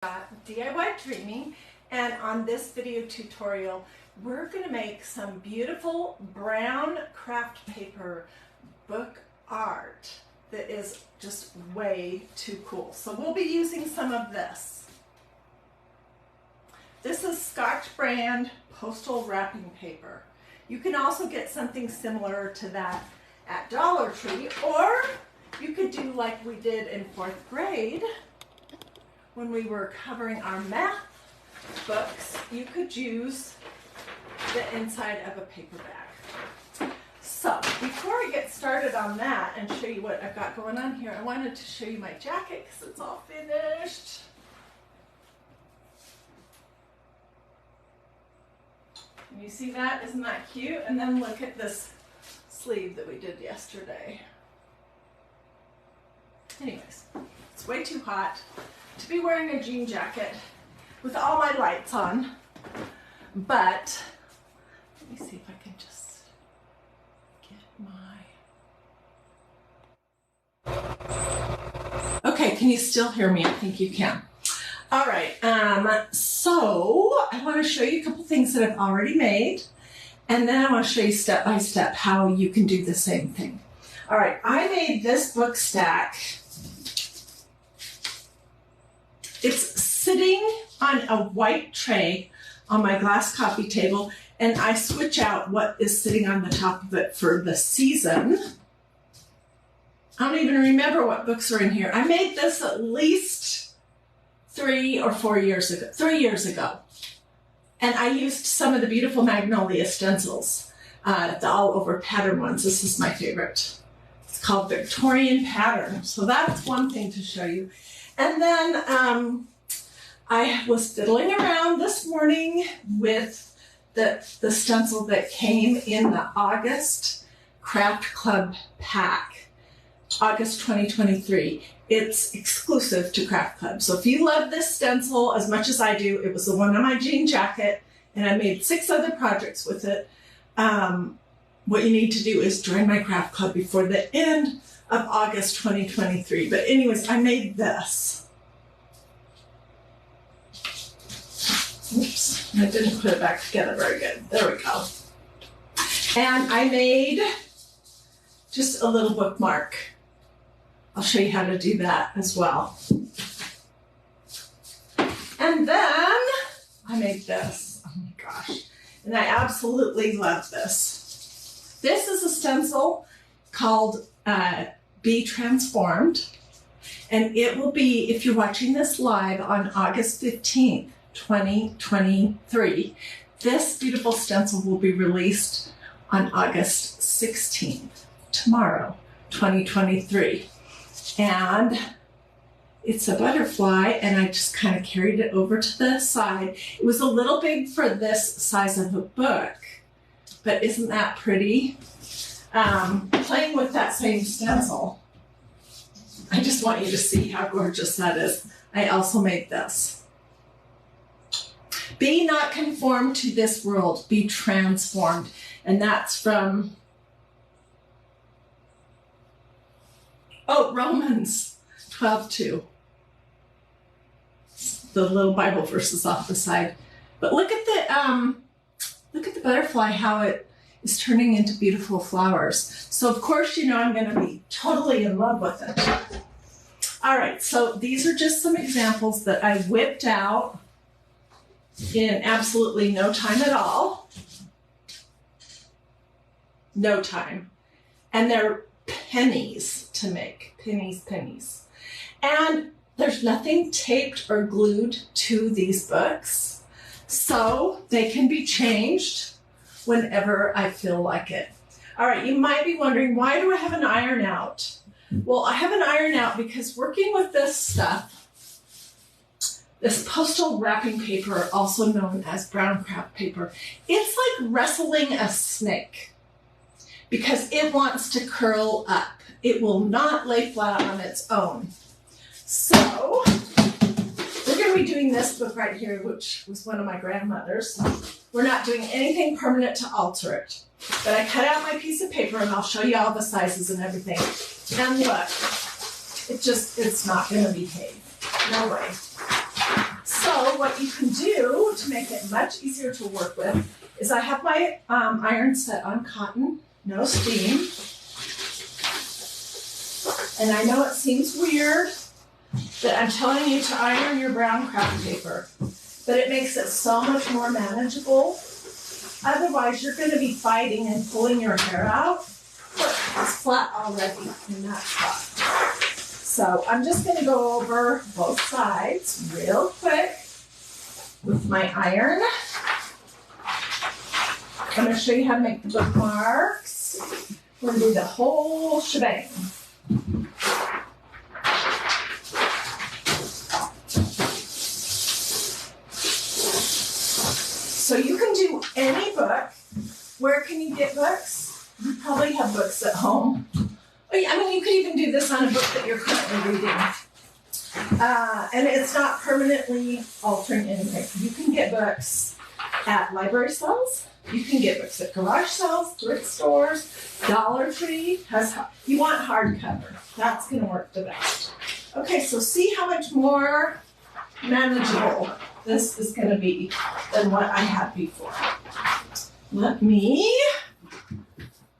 DIYDreaming, and on this video tutorial we're going to make some beautiful brown craft paper book art that is just way too cool. So we'll be using some of this. This is Scotch brand postal wrapping paper. You can also get something similar to that at Dollar Tree, or you could do like we did in 4th grade when we were covering our math books. You could use the inside of a paper bag. So before I get started on that and show you what I've got going on here, I wanted to show you my jacket because it's all finished. And you see that? Isn't that cute? And then look at this sleeve that we did yesterday. Anyways, it's way too hot to be wearing a jean jacket with all my lights on, but let me see if I can just get my... Okay, can you still hear me? I think you can. All right, so I want to show you a couple things that I've already made, and then I want to show you step by step how you can do the same thing. All right, I made this book stack. It's sitting on a white tray on my glass coffee table, and I switch out what is sitting on the top of it for the season. I don't even remember what books are in here. I made this at least 3 or 4 years ago, 3 years ago. And I used some of the beautiful Magnolia stencils, the all over pattern ones. This is my favorite. It's called Victorian Pattern. So that's one thing to show you. And then I was fiddling around this morning with the stencil that came in the August Craft Club pack, August 2023. It's exclusive to Craft Club. So if you love this stencil as much as I do, it was the one on my jean jacket, and I made 6 other projects with it. What you need to do is join my Craft Club before the end of August 2023. But anyways, I made this. Oops, I didn't put it back together very good. There we go. And I made just a little bookmark. I'll show you how to do that as well. And then I made this. Oh my gosh. And I absolutely love this. This is a stencil called Be Transformed. And it will be, if you're watching this live on August 15th, 2023, this beautiful stencil will be released on August 16th, tomorrow, 2023. And it's a butterfly, and I just kind of carried it over to the side. It was a little big for this size of a book, but isn't that pretty? Playing with that same stencil, I just want you to see how gorgeous that is. I also made this. Be not conformed to this world, be transformed. And that's from, Romans 12:2. The little Bible verses off the side. But look at the butterfly, how it is turning into beautiful flowers. So of course, you know, I'm going to be totally in love with it. All right, so these are just some examples that I whipped out in absolutely no time at all. No time. And they're pennies to make. Pennies. And there's nothing taped or glued to these books, so they can be changed whenever I feel like it. All right, you might be wondering, why do I have an iron out? Well, I have an iron out because working with this stuff, this postal wrapping paper, also known as brown craft paper, it's like wrestling a snake because it wants to curl up. It will not lay flat on its own. So we're going to be doing this book right here, which was one of my grandmother's. We're not doing anything permanent to alter it. But I cut out my piece of paper, and I'll show you all the sizes and everything. And look, it's not going to behave. No way. So what you can do to make it much easier to work with is I have my iron set on cotton, no steam. And I know it seems weird that I'm telling you to iron your brown craft paper, but it makes it so much more manageable. Otherwise, you're going to be fighting and pulling your hair out. Look, it's flat already in that spot. So I'm just going to go over both sides real quick with my iron. I'm going to show you how to make the bookmarks. We're going to do the whole shebang. So you can do any book. Where can you get books? You probably have books at home. I mean, you could even do this on a book that you're currently reading. And it's not permanently altering anything. You can get books at library sales. You can get books at garage sales, thrift stores, Dollar Tree. You want hardcover. That's going to work the best. Okay, so see how much more manageable this is going to be than what I had before. Let me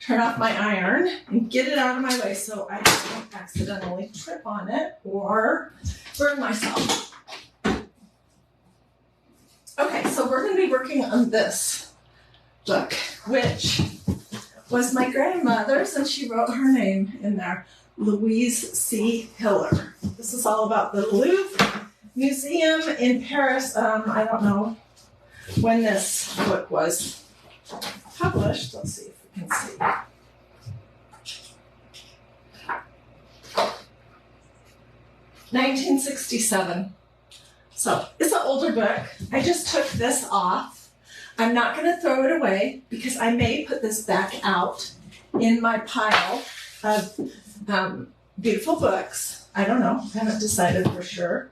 turn off my iron and get it out of my way so I don't accidentally trip on it or burn myself. Okay, so we're going to be working on this book, which was my grandmother's, and she wrote her name in there, Louise C. Hiller. This is all about the Louvre Museum in Paris. I don't know when this book was published. Let's see if we can see. (1967). So it's an older book. I just took this off. I'm not going to throw it away because I may put this back out in my pile of beautiful books. I don't know. I haven't decided for sure.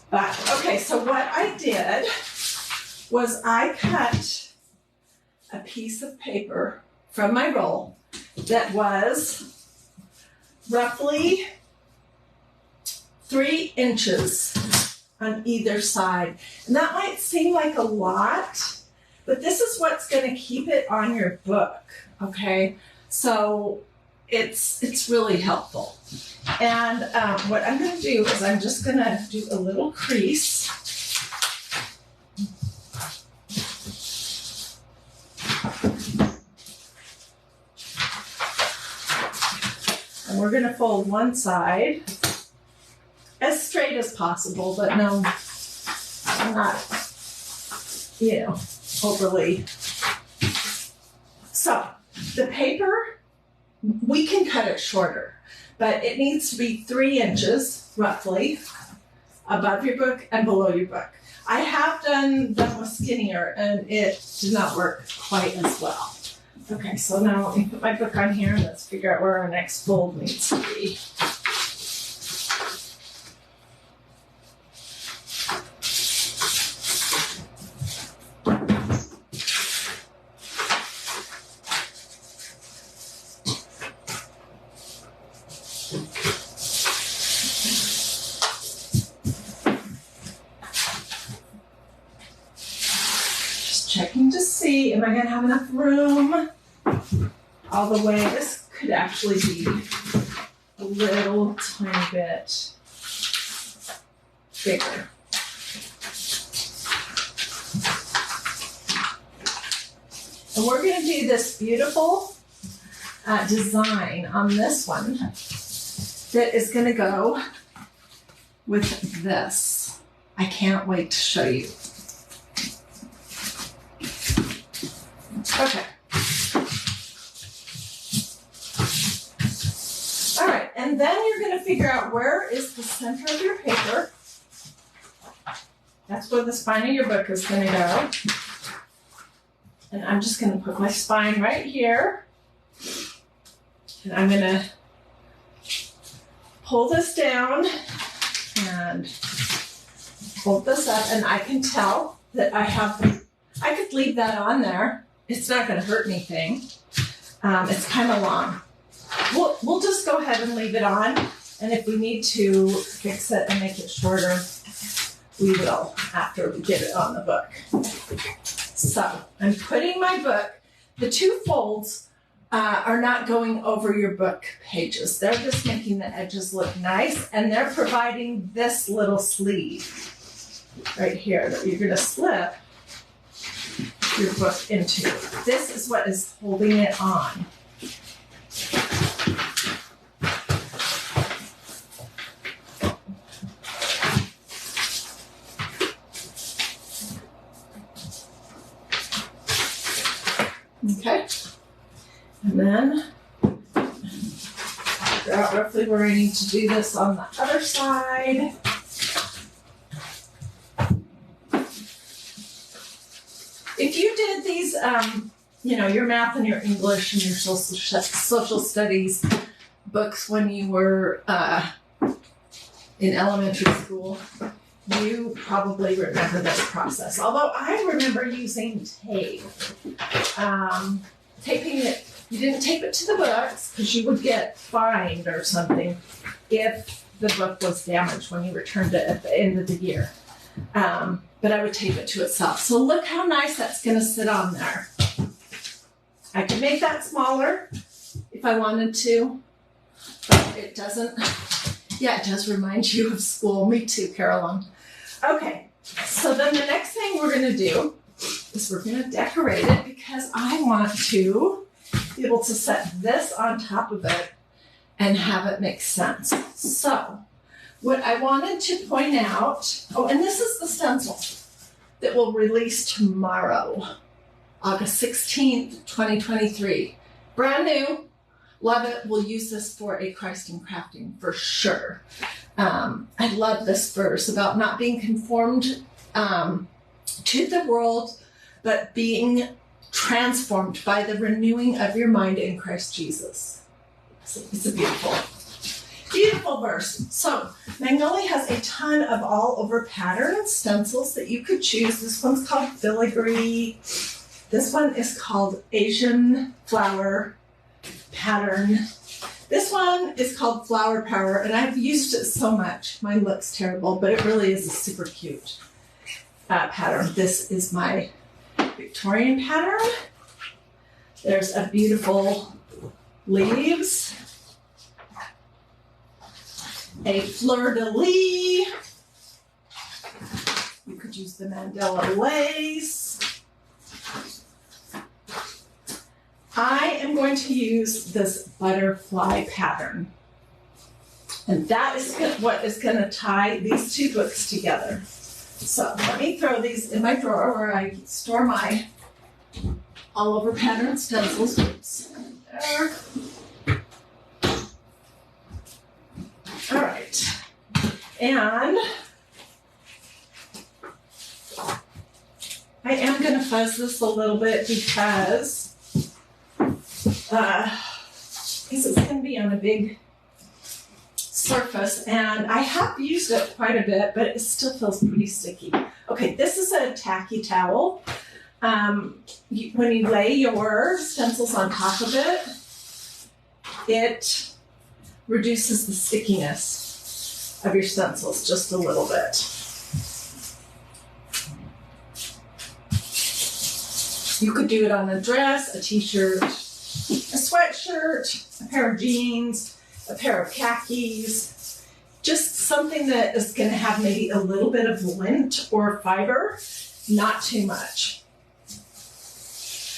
But okay, so what I did was I cut a piece of paper from my roll that was roughly 3 inches on either side. And that might seem like a lot, but this is what's going to keep it on your book, okay? So it's really helpful. And what I'm going to do is I'm just going to do a little crease. And we're going to fold one side as straight as possible, but no, I'm not, overly. So the paper, we can cut it shorter, but it needs to be 3 inches roughly above your book and below your book. I have done them with skinnier and it did not work quite as well. Okay, so now let me put my book on here and let's figure out where our next fold needs to be. Checking to see, am I going to have enough room all the way? This could actually be a little tiny bit bigger. And we're going to do this beautiful design on this one that is going to go with this. I can't wait to show you. Okay. All right, and then you're going to figure out where is the center of your paper. That's where the spine of your book is going to go. And I'm just going to put my spine right here. And I'm going to pull this down and hold this up. And I can tell that I could leave that on there. It's not going to hurt anything. It's kind of long. We'll just go ahead and leave it on. And if we need to fix it and make it shorter, we will after we get it on the book. So I'm putting my book, the two folds are not going over your book pages. They're just making the edges look nice, and they're providing this little sleeve right here that you're going to slip your book into. This is what is holding it on. Okay, and then figure out roughly where I need to do this on the other side. If you did these, your math and your English and your social studies books when you were in elementary school, you probably remember this process. Although I remember using tape. Taping it, you didn't tape it to the books because you would get fined or something if the book was damaged when you returned it at the end of the year. But I would tape it to itself. So look how nice that's going to sit on there. I could make that smaller if I wanted to, but it doesn't. Yeah, it does remind you of school. Me too, Caroline. Okay, so then the next thing we're going to do is we're going to decorate it because I want to be able to set this on top of it and have it make sense. So what I wanted to point out, and this is the stencil that will release tomorrow, August 16th, 2023. Brand new. Love it. We'll use this for a Christ in Crafting for sure. I love this verse about not being conformed to the world, but being transformed by the renewing of your mind in Christ Jesus. It's a beautiful verse. So Magnolia has a ton of all over pattern stencils that you could choose. This one's called filigree. This one is called Asian flower pattern. This one is called Flower Power, and I've used it so much. Mine looks terrible, but it really is a super cute pattern. This is my Victorian pattern. There's a beautiful leaves, a fleur-de-lis. You could use the Mandela lace. I am going to use this butterfly pattern. And that is what is going to tie these two books together. So let me throw these in my drawer where I store my all over pattern stencils. Oops. There. All right. And I am going to fuzz this a little bit because it's going to be on a big surface, and I have used it quite a bit, but it still feels pretty sticky. Okay, this is a tacky towel. When you lay your stencils on top of it, it reduces the stickiness of your stencils just a little bit. You could do it on a dress, a t-shirt, a sweatshirt, a pair of jeans, a pair of khakis, just something that is going to have maybe a little bit of lint or fiber, not too much.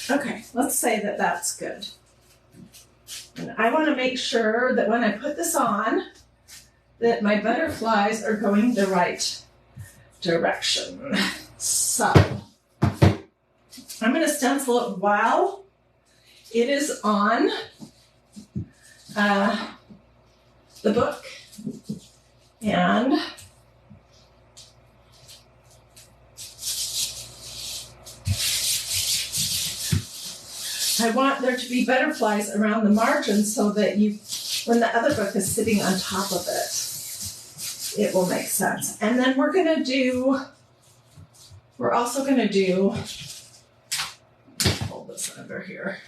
Okay, let's say that that's good. And I want to make sure that when I put this on, that my butterflies are going the right direction. So I'm going to stencil it while it is on the book, and I want there to be butterflies around the margin so that when the other book is sitting on top of it, it will make sense. And then we're also going to do, hold this under here.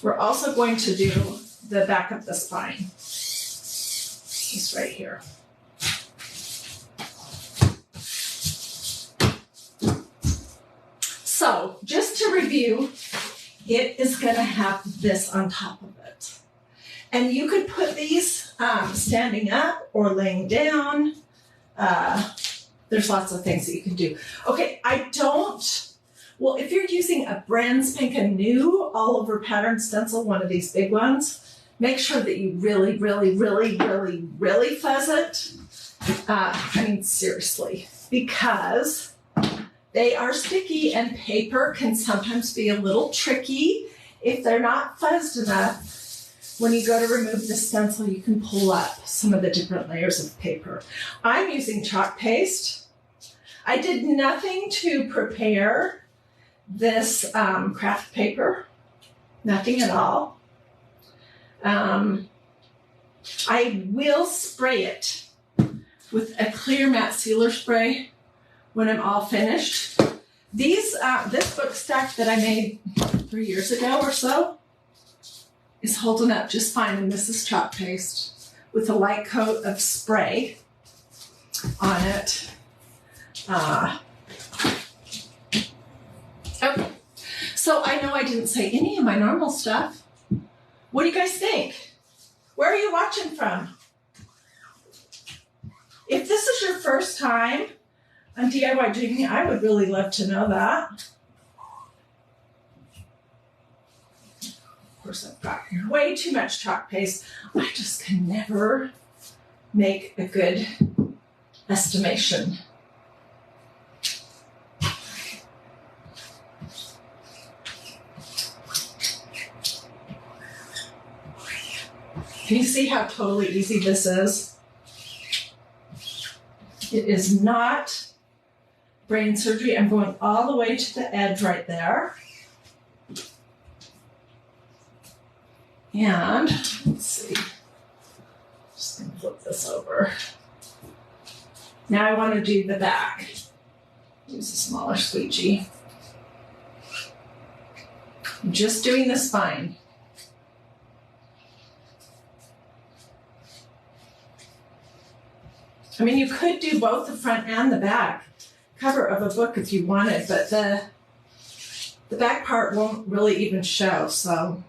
We're also going to do the back of the spine. Just right here. you, it is going to have this on top of it. And you could put these standing up or laying down. There's lots of things that you can do. Okay, well, if you're using a brand spanking new all over pattern stencil, one of these big ones, make sure that you really, really, really, really, really fuzz it. I mean, seriously, because they are sticky and paper can sometimes be a little tricky. If they're not fuzzed enough, when you go to remove the stencil, you can pull up some of the different layers of paper. I'm using chalk paste. I did nothing to prepare this craft paper, nothing at all. I will spray it with a clear matte sealer spray when I'm all finished. This book stack that I made 3 years ago or so is holding up just fine, and this is chalk paste with a light coat of spray on it. Okay, so I know I didn't say any of my normal stuff. What do you guys think? Where are you watching from? If this is your first time on DiyDreaming, I would really love to know that. Of course, I've got way too much chalk paste. I just can never make a good estimation. Can you see how totally easy this is? It is not brain surgery. I'm going all the way to the edge right there. And let's see, just gonna flip this over. Now I want to do the back. Use a smaller squeegee. I'm just doing the spine. I mean, you could do both the front and the back cover of a book if you wanted, but the back part won't really even show, so.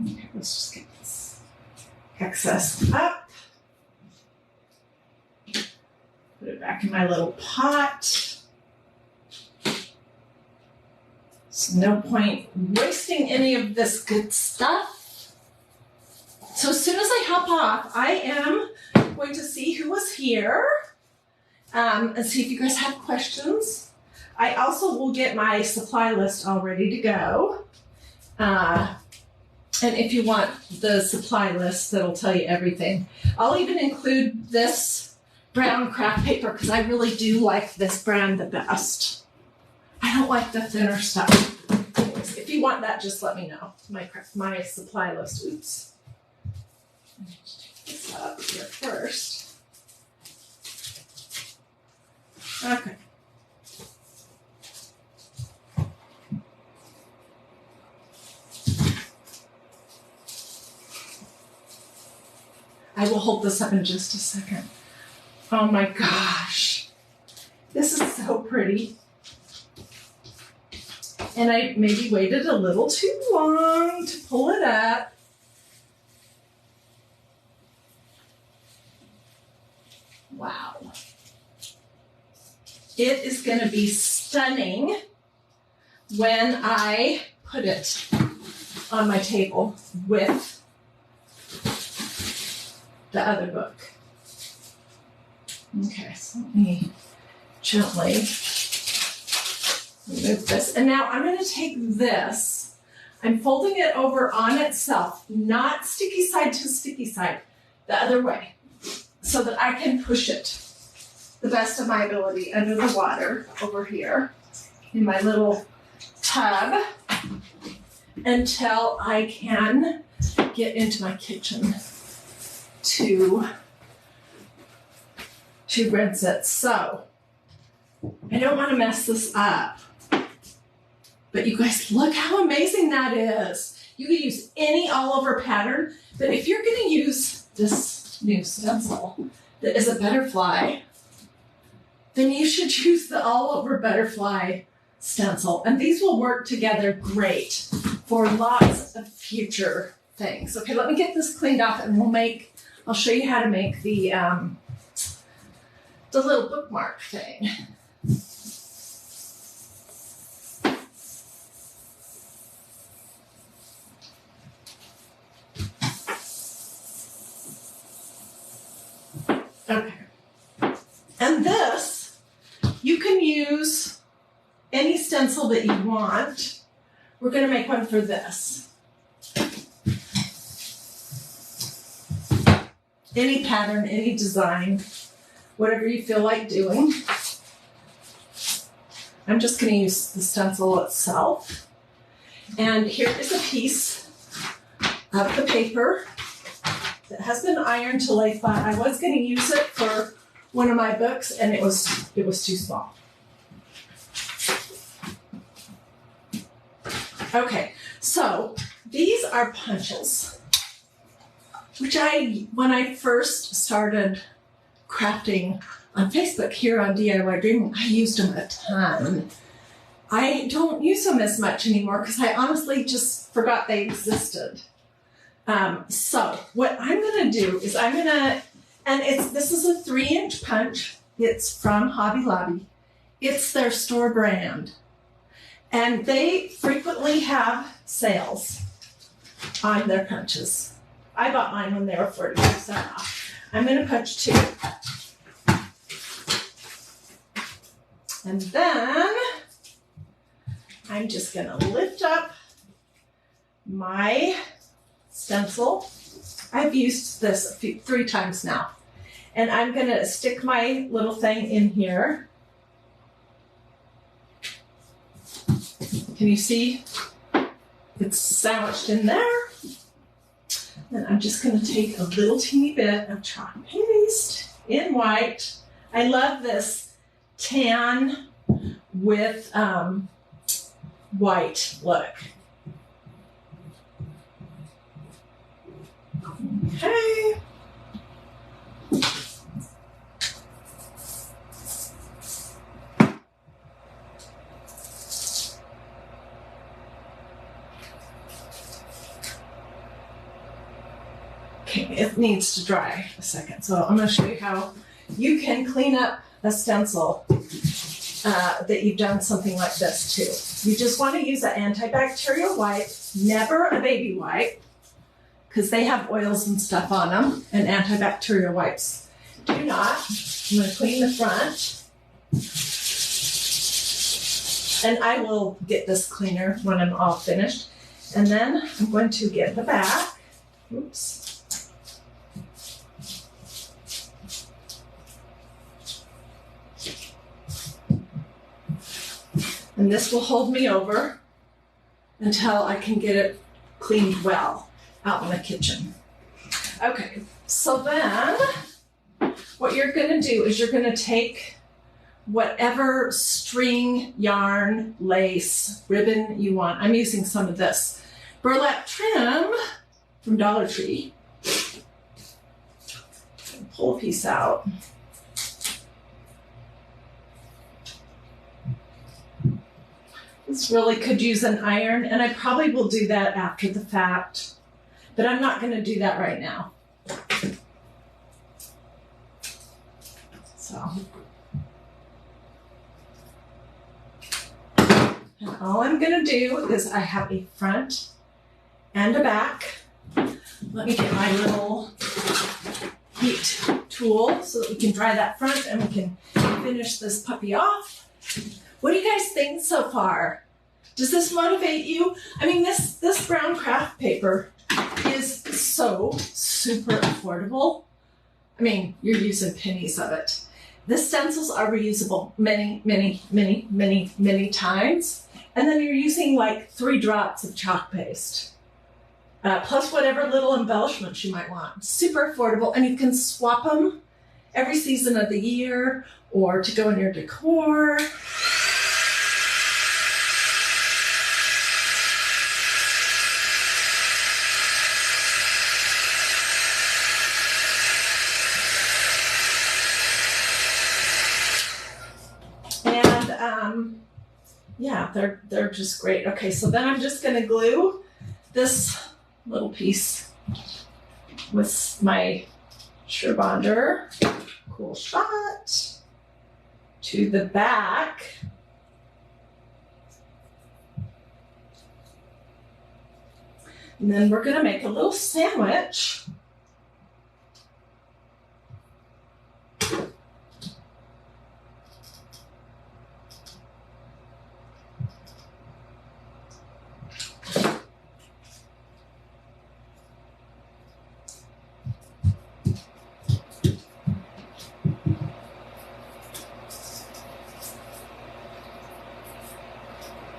Okay, let's just get this excess up. Put it back in my little pot. There's no point wasting any of this good stuff. So as soon as I hop off, I am going to see who was here and see if you guys have questions. I also will get my supply list all ready to go. And if you want the supply list, that'll tell you everything. I'll even include this brown craft paper because I really do like this brand the best. I don't like the thinner stuff. Anyways, if you want that, just let me know. My supply list, oops. I need to take this up here first. Okay. I will hold this up in just a second. Oh my gosh. This is so pretty. And I maybe waited a little too long to pull it up. Wow. It is going to be stunning when I put it on my table with the other book. Okay, so let me gently remove this. And now I'm going to take this. I'm folding it over on itself, not sticky side to sticky side, the other way, so that I can push it the best of my ability under the water over here in my little tub until I can get into my kitchen to rinse it. So I don't want to mess this up, but you guys, look how amazing that is. You can use any all over pattern, but if you're going to use this new stencil that is a butterfly, then you should use the all over butterfly stencil. And these will work together great for lots of future things. Okay, let me get this cleaned off and I'll show you how to make the little bookmark thing. Okay. And this, you can use any stencil that you want. We're going to make one for this. Any pattern, any design, whatever you feel like doing. I'm just going to use the stencil itself. And here is a piece of the paper that has been ironed to lay flat. I was going to use it for one of my books, and it was too small. Okay, so these are punches, which when I first started crafting on Facebook here on DiyDreaming, I used them a ton. I don't use them as much anymore because I honestly just forgot they existed. So what I'm going to do is this is a 3-inch punch. It's from Hobby Lobby. It's their store brand. And they frequently have sales on their punches. I bought mine when they were 40% off. I'm going to punch 2. And then I'm just going to lift up my stencil. I've used this 3 times now. And I'm going to stick my little thing in here. Can you see? It's sandwiched in there. And I'm just going to take a little teeny bit of chalk paste in white. I love this tan with white look. Okay. Okay, it needs to dry a second. So I'm going to show you how you can clean up a stencil that you've done something like this too. You just want to use an antibacterial wipe, never a baby wipe, because they have oils and stuff on them, and antibacterial wipes do not. I'm going to clean the front. And I will get this cleaner when I'm all finished. And then I'm going to get the back. Oops. And this will hold me over until I can get it cleaned well out in the kitchen. Okay, so then what you're going to do is you're going to take whatever string, yarn, lace, ribbon you want. I'm using some of this burlap trim from Dollar Tree. Pull a piece out. This really could use an iron, and I probably will do that after the fact, but I'm not going to do that right now. So, and all I'm going to do is I have a front and a back. Let me get my little heat tool so that we can dry that front and we can finish this puppy off. What do you guys think so far? Does this motivate you? I mean, this brown craft paper is so super affordable. I mean, you're using pennies of it. The stencils are reusable many, many, many, many, many times. And then you're using like 3 drops of chalk paste. Plus whatever little embellishments you might want. Super affordable, and you can swap them every season of the year or to go in your decor. yeah, they're just great. Okay, so then I'm just gonna glue this little piece with my Sure-Bonder Cool Shot to the back. And then we're gonna make a little sandwich.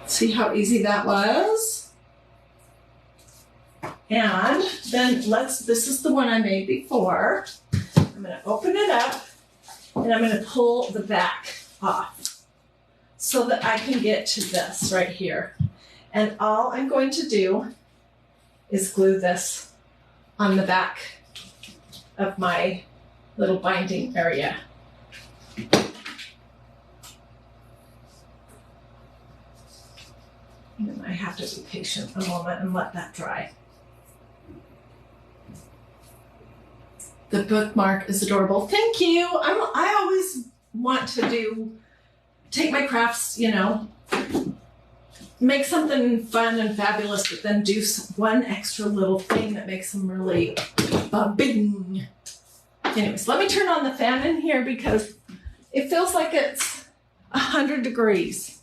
See how easy that was? And then this is the one I made before. I'm gonna open it up and I'm gonna pull the back off so that I can get to this right here. And all I'm going to do is glue this on the back of my little binding area. And I have to be patient a moment and let that dry. The bookmark is adorable. Thank you. I always want to take my crafts, you know, make something fun and fabulous, but then do one extra little thing that makes them really bing. Anyways, let me turn on the fan in here because it feels like it's 100 degrees.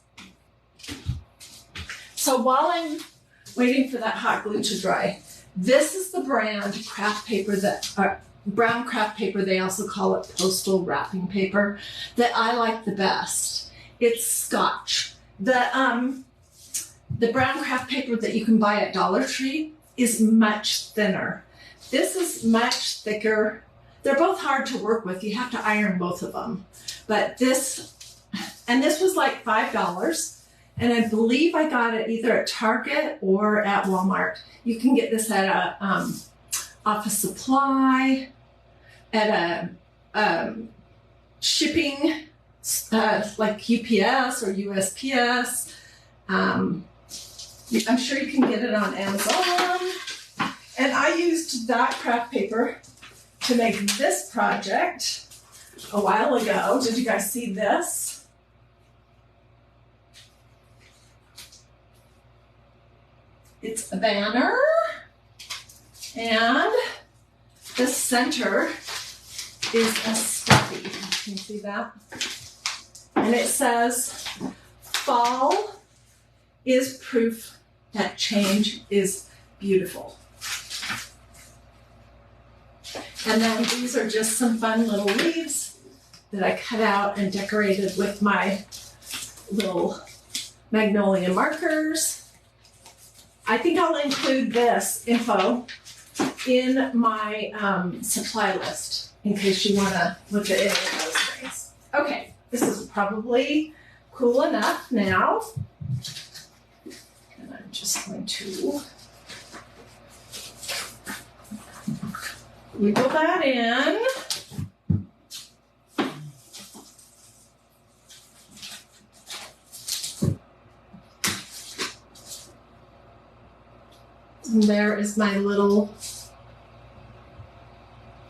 So while I'm waiting for that hot glue to dry, this is the brand craft paper that, brown craft paper, they also call it postal wrapping paper, that I like the best. It's Scotch. The brown craft paper that you can buy at Dollar Tree is much thinner. This is much thicker. They're both hard to work with. You have to iron both of them. But this was like $5. And I believe I got it either at Target or at Walmart. You can get this at a office supply, at a shipping like UPS or USPS. I'm sure you can get it on Amazon. And I used that craft paper to make this project a while ago. Did you guys see this? It's a banner, and the center is a stuffy. Can you see that? And it says, "Fall is proof that change is beautiful." And then these are just some fun little leaves that I cut out and decorated with my little magnolia markers. I think I'll include this info in my supply list in case you want to look at any of those things. Okay, this is probably cool enough now. And I'm just going to wiggle that in. And there is my little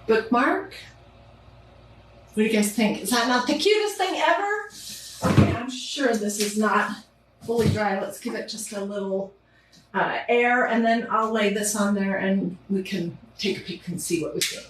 bookmark. What do you guys think? Is that not the cutest thing ever? Okay, I'm sure this is not fully dry. Let's give it just a little air, and then I'll lay this on there and we can take a peek and see what we think.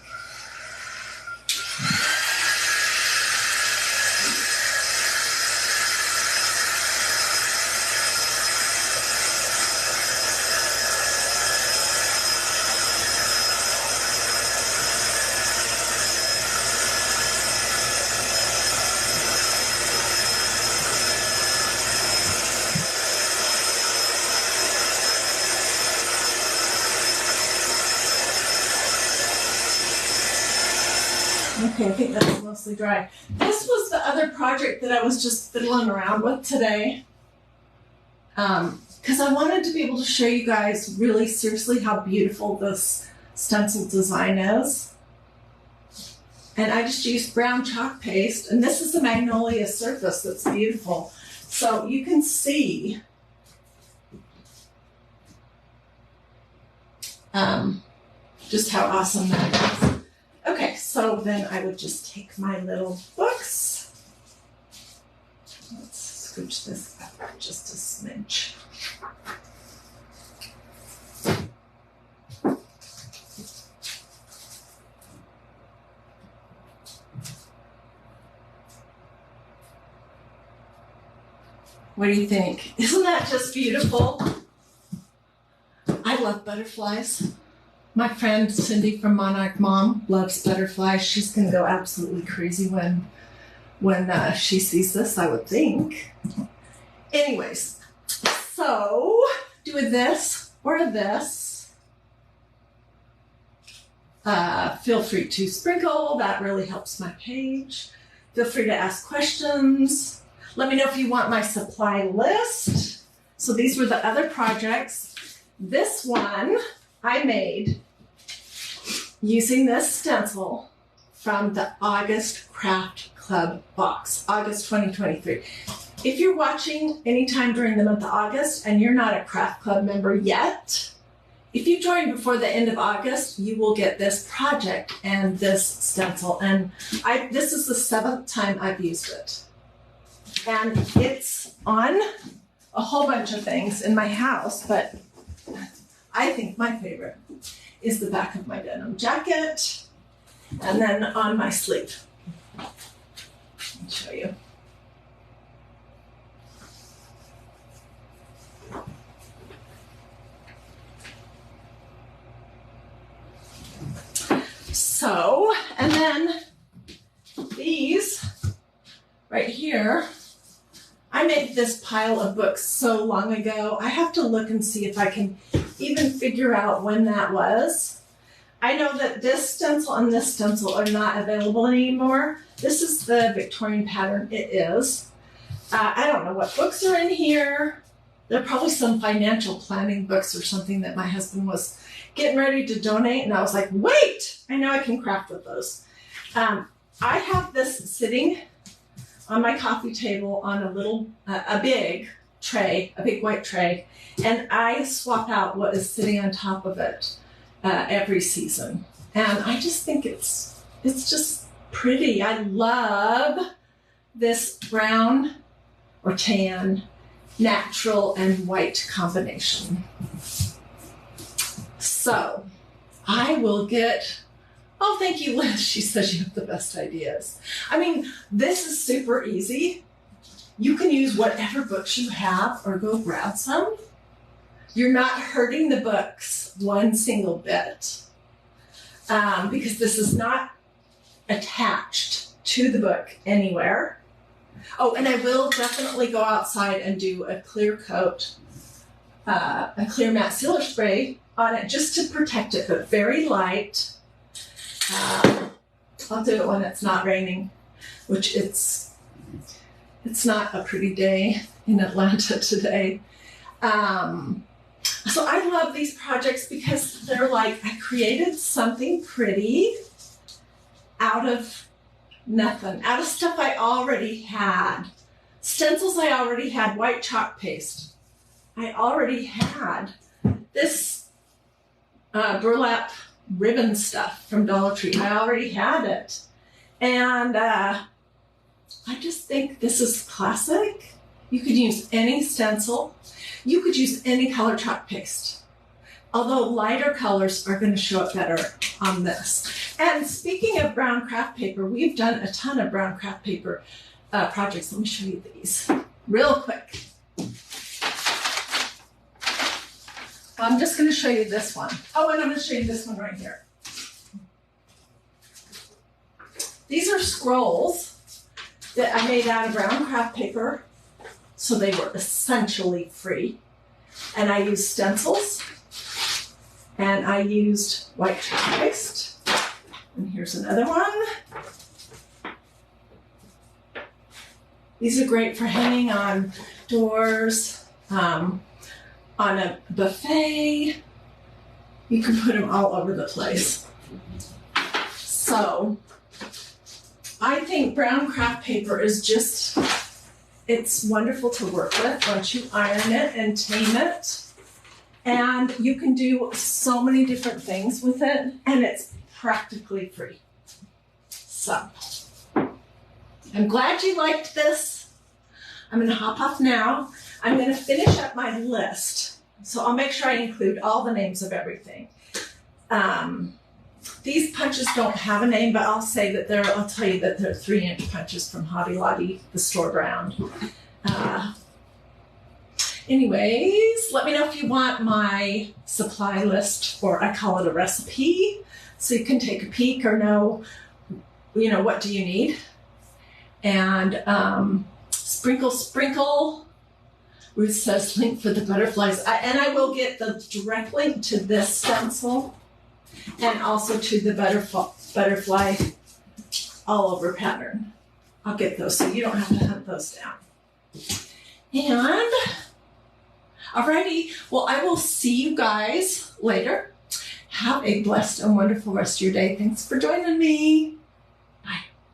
Okay, I think that's mostly dry. This was the other project that I was just fiddling around with today. Because I wanted to be able to show you guys really seriously how beautiful this stencil design is. And I just used brown chalk paste, and this is the magnolia surface that's beautiful. So you can see just how awesome that is. Okay, so then I would just take my little books. Let's scooch this up just a smidge. What do you think? Isn't that just beautiful? I love butterflies. My friend Cindy from Monarch Mom loves butterflies. She's going to go absolutely crazy when she sees this, I would think. Anyways, so do a this or a this. Feel free to sprinkle. That really helps my page. Feel free to ask questions. Let me know if you want my supply list. So these were the other projects. This one I made using this stencil from the August Craft Club box, August 2023. If you're watching anytime during the month of August and you're not a Craft Club member yet, if you join before the end of August, you will get this project and this stencil. And this is the 7th time I've used it. And it's on a whole bunch of things in my house, but I think my favorite is the back of my denim jacket and then on my sleeve. I'll show you. So, and then these right here, I made this pile of books so long ago. I have to look and see if I can even figure out when that was. I know that this stencil and this stencil are not available anymore. This is the Victorian pattern. It is. I don't know what books are in here. There are probably some financial planning books or something that my husband was getting ready to donate, and I was like, wait, I know I can craft with those. I have this sitting on my coffee table on a big tray, a big white tray, and I swap out what is sitting on top of it every season. And I just think it's just pretty. I love this brown or tan, natural and white combination. So I will get, oh, thank you, Liz. She says you have the best ideas. I mean, this is super easy. You can use whatever books you have or go grab some. You're not hurting the books one single bit because this is not attached to the book anywhere. Oh, and I will definitely go outside and do a clear coat, a clear matte sealer spray on it just to protect it, but very light. I'll do it when it's not raining, which it's not a pretty day in Atlanta today. So I love these projects because they're like, I created something pretty out of nothing, out of stuff I already had. Stencils I already had, white chalk paste. I already had this burlap ribbon stuff from Dollar Tree. I already had it. And I just think this is classic. You could use any stencil. You could use any color chalk paste. Although lighter colors are going to show up better on this. And speaking of brown craft paper, we've done a ton of brown craft paper projects. Let me show you these real quick. I'm just going to show you this one. Oh, and I'm going to show you this one right here. These are scrolls that I made out of brown craft paper, so they were essentially free. And I used stencils, and I used white chalk paste. And here's another one. These are great for hanging on doors, on a buffet. You can put them all over the place. So I think brown craft paper is just It's wonderful to work with once you iron it and tame it. And you can do so many different things with it, and it's practically free. So, I'm glad you liked this. I'm going to hop off now. I'm going to finish up my list. So I'll make sure I include all the names of everything. These punches don't have a name, but I'll say that I'll tell you that they're 3-inch punches from Hobby Lobby, the store brand. Anyways, let me know if you want my supply list, or I call it a recipe, so you can take a peek or know, what do you need. And sprinkle. Ruth says link for the butterflies. And I will get the direct link to this stencil and also to the butterfly all over pattern. I'll get those so you don't have to hunt those down. And alrighty, well, I will see you guys later. Have a blessed and wonderful rest of your day. Thanks for joining me.